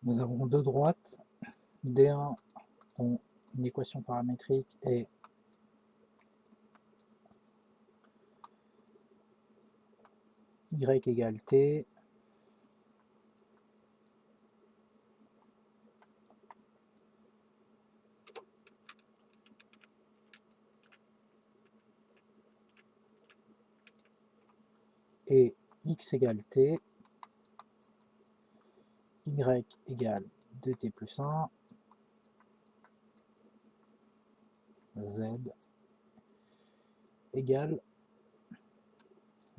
Nous avons deux droites, D1 dont une équation paramétrique est y égale t et x égale t, y égale 2t plus 1, z égale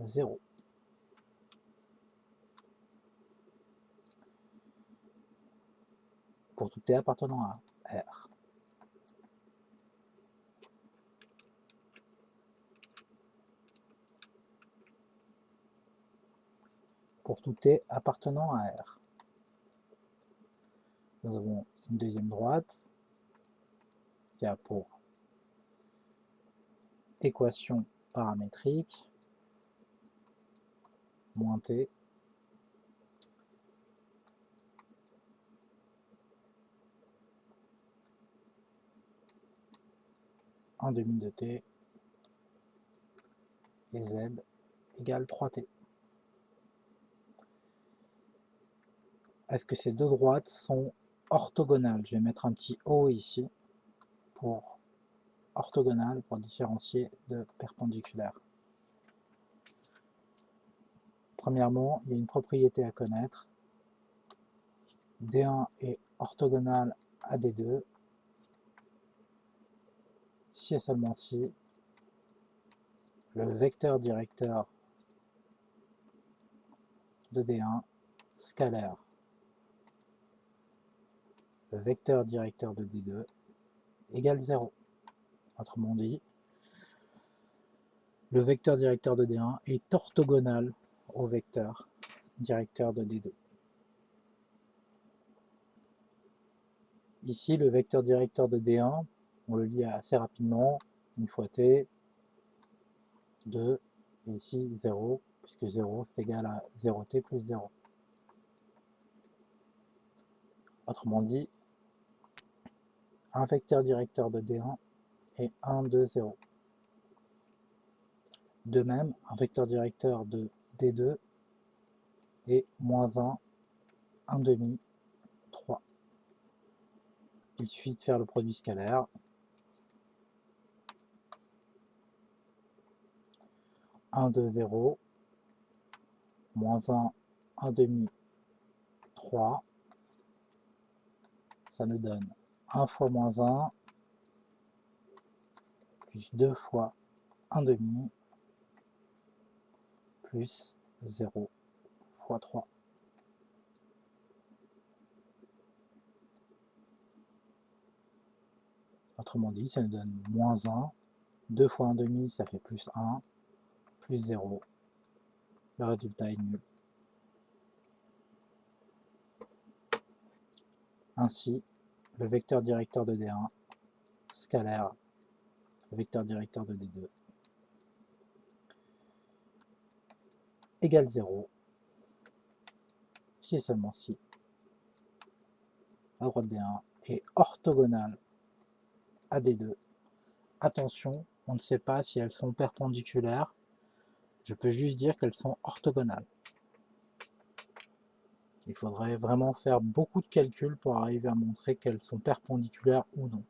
0. Pour tout t appartenant à R. Pour tout t appartenant à R. Nous avons une deuxième droite qui a pour équation paramétrique moins t un demi de t et z égale 3t. Est-ce que ces deux droites sont orthogonales? Je vais mettre un petit O ici pour orthogonale, pour différencier de perpendiculaire. Premièrement, il y a une propriété à connaître. D1 est orthogonal à D2 si et seulement si le vecteur directeur de D1 scalaire le vecteur directeur de D2 égale 0. Autrement dit, le vecteur directeur de D1 est orthogonal au vecteur directeur de D2. Ici, le vecteur directeur de D1, on le lit assez rapidement, une fois t, 2, et ici 0, puisque 0 c'est égal à 0t plus 0. Autrement dit, un vecteur directeur de D1 est 1, 2, 0. De même, un vecteur directeur de D2 est moins 1, 1 demi, 3. Il suffit de faire le produit scalaire. « 1, 2, 0, moins 1, 1 demi, 3. Ça nous donne 1 fois moins 1, plus 2 fois 1 demi, plus 0 fois 3. Autrement dit, ça nous donne moins 1, 2 fois 1 demi, ça fait plus 1, plus 0. Le résultat est nul. Ainsi, le vecteur directeur de D1 scalaire le vecteur directeur de D2 égale 0, si et seulement si la droite D1 est orthogonale à D2. Attention, on ne sait pas si elles sont perpendiculaires, je peux juste dire qu'elles sont orthogonales. Il faudrait vraiment faire beaucoup de calculs pour arriver à montrer qu'elles sont perpendiculaires ou non.